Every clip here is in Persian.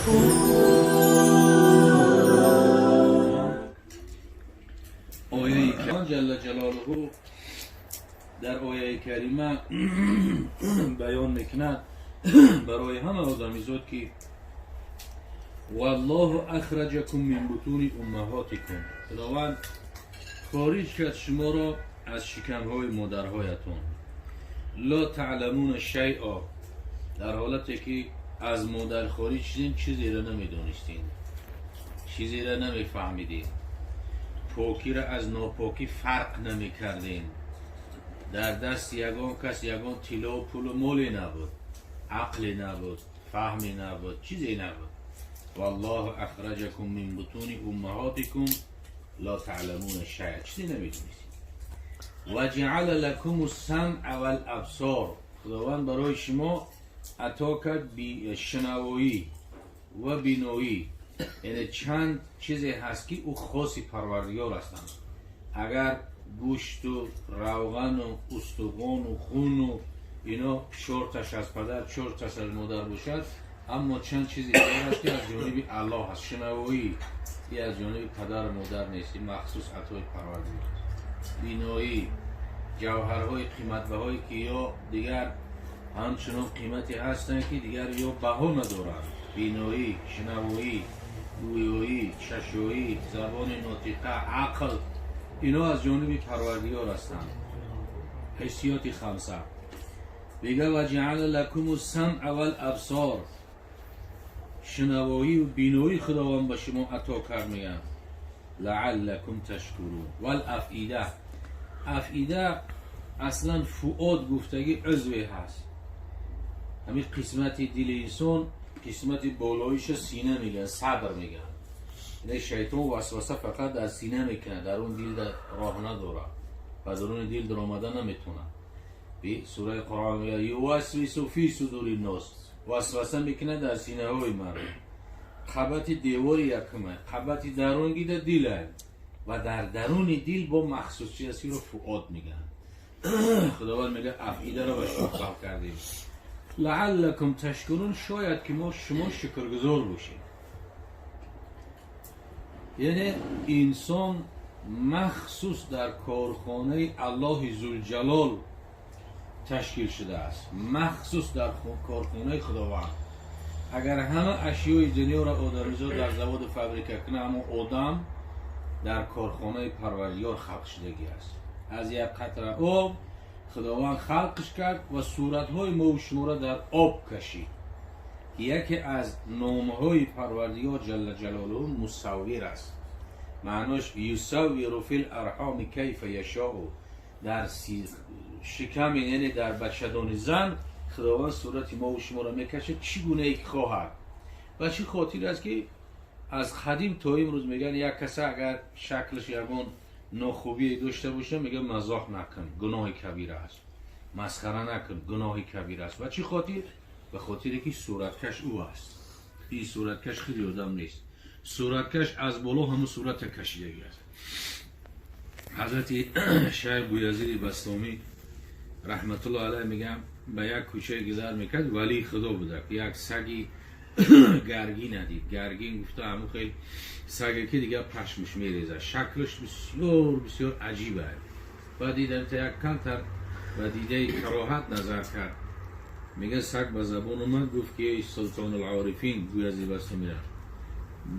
آیه که جل جلاله در آیه کریمه بیان میکند برای همه آدمیزاد که والله اخرجکم من بطون امهاتکم، خداوند خارج کرد شما را از شکمهای مادرهایتان. لا تعلمون شیئا، در حالتی که از مادر خارج شدین چیزی را نمیدانستین، چیزی را نمیفهمیدین، پاکی را از ناپاکی فرق نمیکردین. در دست یگان کس یگان طلا و پول و مالی نبود، عقلی نبود، فهمی نبود، چیزی نبود. والله اخرجکم من بطون امهاتکم لا تعلمون شیئا، چیزی نمیدونستید. و جعل لکم السمع والابصار، خداوند برای شما عطا کرد شنوایی و بینایی. یعنی چند چیزی هست که او خاصی پروردگار هستند. اگر گوشت و روغن و استخوان و خون و اینا شرطش از پدر شرطش از مادر باشد، اما چند چیزی دیگر هست که از جانب الله هست. شنوایی که از جانب پدر و مادر نیست، مخصوص عطای پروردگار. بینایی، جوهرهای قیمت بهایی که یا دیگر همچنان قیمتی هستند که دیگر یا بها ندارند. بینایی، شنوایی، گویایی، چشایی، زبان ناطقه، عقل، اینا از جانب پروردگار هستند. حسیات خمسه بگه و جعل لکم السمع والابصار، شنوایی و بینایی خداوند به شما عطا کرد. میگن لعلکم تشکرون. والافئده، افئده اصلا فؤاد گفتگی عضوی هست. همین قسمت دل انسان، قسمت بالایش سینه میگن، صبر میگن. یعنی شیطان وسوسه فقط در سینه میکنه، در اون دل راه نداره و در اون دل در آمده نمیتونه. به سوره قرآن میگه یوسوس فی صدور الناس، وسوسه میکنه در سینه های مردم. خبت دیوار یکمه، خبت درونگی در دل و در درون دل با مخصوص چیزی رو فؤاد میگن. خداوند میگه افئده رو به شما خلق کردیم لعلکم تشکرون، شاید که شما شکرگزار باشید. یعنی انسان مخصوص در کارخانه الله ذوالجلال تشکیل شده است، مخصوص در کارخانه خداوند. اگر همه اشیای دنیا را آدمیزاد در زواد فابریکه کنه، اما آدم در کارخانه پروردگار خلق شدگی است. از یک قطره آب خداوند خلقش کرد و صورتهای ما و شما را در آب کشید. یکی از نامهای پروردگار جل جلاله مصور است. معناش یصور فی الارحام کیف یشاء، در شکم یعنی در بچه‌دان زن خداوند صورت ما و شما را میکشه چگونه ای خواهد. و چه خاطر است که از قدیم تا امروز میگن یک کسی اگر شکلش یگان ناخوبی داشته باشه میگه مزاح نکن، گناه کبیر است، مسخره نکن، گناه کبیر است. و چه خاطر؟ به خاطر که صورتکش او است. این صورتکش خیلی آدم نیست، صورتکش از بالا همون صورت کشیدگی است. حضرت شیخ بویزید بستامی رحمت الله علیه میگم به یک کوچه گذر میکرد، ولی خدا بوده که یک سگی گرگین ندید. گرگین گفته همون خیلی سگی که دیگه پشمش میریزه، شکلش بسیار بسیار عجیبه. و دیدن تا یک کمتر و دیده کراهت نظر کرد. میگه سگ به زبان اومد گفت که ای سلطان العارفین بویزید بستامی را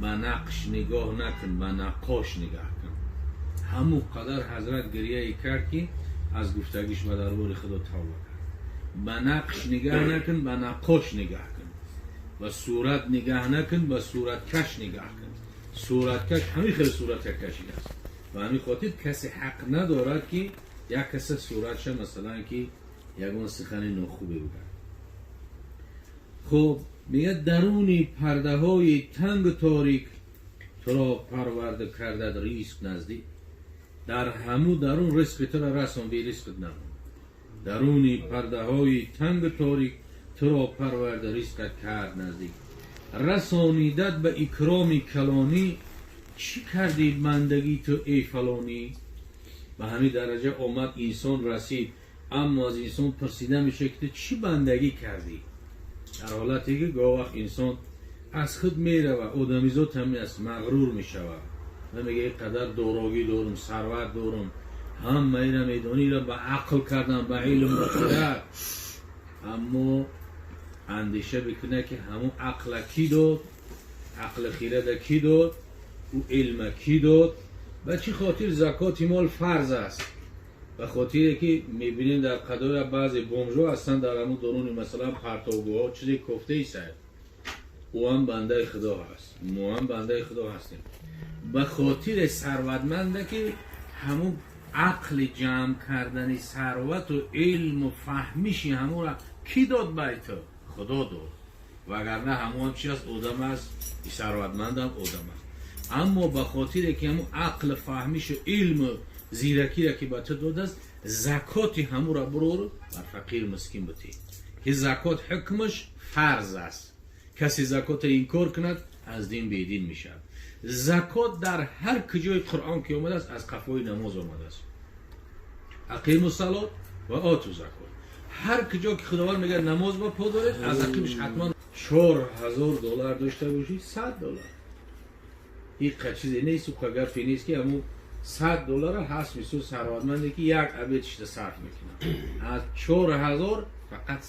به نقش نگاه نکن، به نقاش نگاه کن. همون قدر حضرت گریه کرد که از گفتگیش به دربار خدا توبه کرد. به نقش نگاه نکن، به نقاش نگاه کن. به صورت نگاه نکن، به صورت کش نگاه کن. صورت کش همین خیلی صورت کشی است و همین خاطر کسی حق ندارد که یک کسی صورتش مثلا که یگان سخن ناخوبی بگه. خب میگه درون پرده های تنگ و تاریک تو را پرورده کرده ریزق نزدیک، در همو درون رزق تو را رسان بی رزقت نمون. درون پرده های تنگ و تاریک تو را پرورده رزقت کرد نزدیک، رسانیدت به اکرام کلانی، چی کردید بندگی تو ای فلانی. به همین درجه آمد انسان رسید، اما از انسان پرسیده میشه که چی بندگی کردی. در حالتی که گاه وقت انسان از خود میره و آدمیزاد هم است مغرور میشود و میگه قدر دارایی دارم، ثروت دارم، هم میرم میدانی را به عقل کردم، به علم به خرد، اما اندیشه بکنه که همون عقل کی داد، عقل خیرد کی داد و علم کی داد. به چی خاطر زکات مال فرض است؟ به خاطر که میبینیم در قضای بعضی بومجو هستن در همون درون مثلا پرتوگوها چیزی کفته ایست، او هم بنده خدا هست، ما هم بنده خدا هستیم. به خاطر ثروتمنده که همون عقل جمع کردن ثروت و علم و فهمیشی همون را کی داد به تو؟ خدا داد. وگرنه همون چی است؟ آدم است، ثروتمند هم آدم است. اما به خاطر که همون عقل فهمیش و علم و زیرکی را که به تو داد است، زکات همون را برو بر فقیر مسکین بتی که زکات حکمش فرض است. کسی زکات این کار کند از دین بیدین میشه. زکات در هر کجای قرآن که اومده است از قفای نماز اومده است. اقیموا الصلاة و آتوا زکات. هر کجا که خداوند میگه نماز با پا دارید، از عقیبش حتما $4,000 داشته باشی، $100. این چیزی نیست و گپی نیست که همون $100 هست میسو ثروتمندی که یک عبیدش صرف میکنه. از 4,000 فقط $100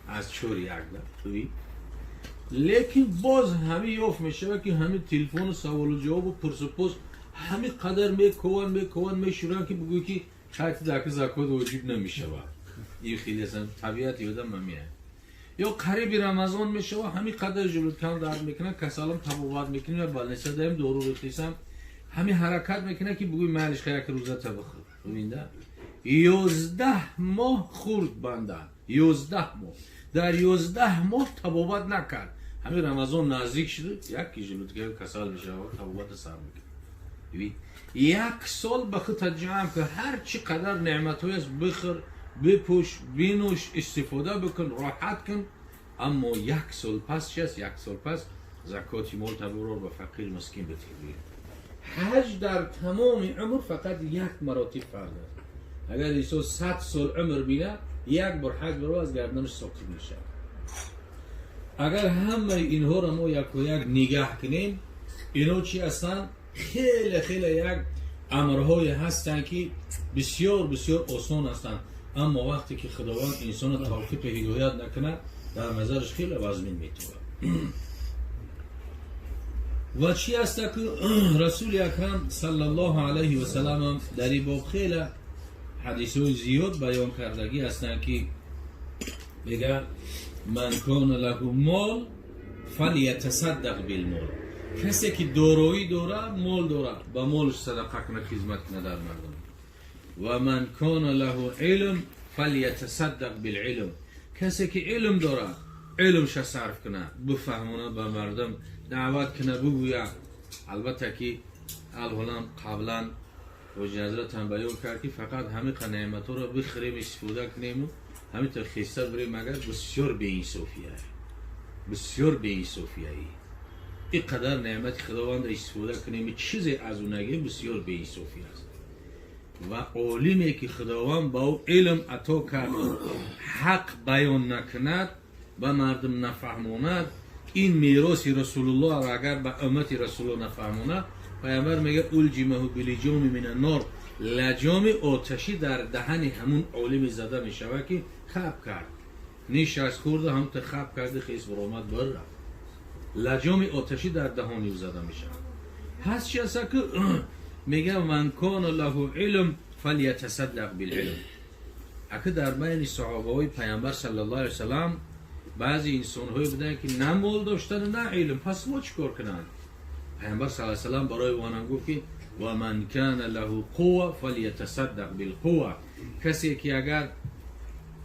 از 4 یک نه. لیکن باز همه یافت میشه که همه تلفن و سوال و جواب و پرس و پرس همه قدر میکوان میشورن که بگوی که چایت داکه زکات واجب نمیشه. این خیلی اصلا طبیعت یادم میاد. یا قریب رمضان میشه و همه قدر جلوت کم درد میکنن، کسالم تبوات میکنن و بالنسبت دایم دورو رفتیسم همه حرکت میکنه که بگوی مالش خیلی که روزه تبخور. ببینده 11 ماه خورد بندن، 11 ماه در 11 ماه تبوات نکرد. همین رمضان نزدیک شده یکی جلوت که کسال میشه و تبوات سر میکنه. ببین 1 سال به خود جمع که هر چی قدر نعمت های است بخور، بپوش، بینوش، استفاده بکن، راحت کن. اما 1 سال پس چیست؟ 1 سال پس زکات مال تبرر به فقیر مسکین بتیبی. حج در تمام عمر فقط 1 مراتب فرض است. اگر ایسو 100 سال عمر بینه 1 بار حج برو از گردنش ساقط میشه. اگر همه اینها را ما یک و یک نگاه کنیم، اینا چی هستن؟ خیلی یک امرهای هستن که بسیار بسیار آسان هستن، اما وقتی که خداوند انسان توفیق هدایت نکنه در نظرش خیلی وزمین میتونه. و چی هست که رسول اکرم صلی الله علیه و سلم در این باب خیلی حدیث زیاد بیان کردگی هستن که میگه من کان له مال فلیتصدق بالمال. کسی که دارایی داره، مال داره، با مالش صدقه کنه، خدمت کنه در مردم. و من کان له علم فلیتصدق بالعلم. کسی که علم داره، علمش صرف کنه، بفهمونه به مردم، دعوت کنه، بگویه. البته که الان قبلا وجه حضرت هم بیان کرد که فقط همه نعمت ها را بخریم استفاده کنیم و همه تا خیسته بریم، مگر بسیار به این صوفیه، بسیار به این صوفیه. این قدر نعمت خداوند استفاده کنیم چیزی از اون نگیم، بسیار به این صوفیه است. و عالمی که خداوند با او علم عطا کرد حق بیان نکند، به مردم نفهماند، این میراث رسول الله را اگر به امت رسول الله نفهماند، پیامبر میگه الجمه بلجام من النار، لجام آتشی در دهن همون عالم زده میشود که خب کرد، نیش از خورده هم تا خب کرده خیس برآمد بر رفت. لجام آتشی در دهانی زده میشود. هست چی هست که میگه من کان له علم فلیتصدق بالعلم. اگه در بین صحابه های پیامبر صلی الله علیه وسلم بعضی انسان های بودن که نه مال داشتن نه علم، پس ما چیکار کنند؟ پیامبر صلی الله علیه وسلم برای آنها گفت که و من کان له قوه فلیتصدق بالقوه. کسی که اگر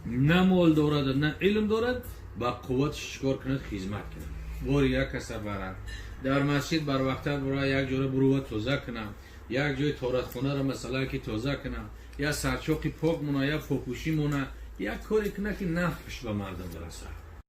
نه مال دارد نه علم دارد، با قوتش چیکار کند؟ خدمت کند. باری یک کس برند در مسجد بر وقت برای یک جوره برو توزه کنم، یک جای تورات خونه را مثلا که توزه کنم، یا سرچاقی پاک مونه، یا پاکوشی مونه، یک کاری کنه که نفعش به مردم برسه.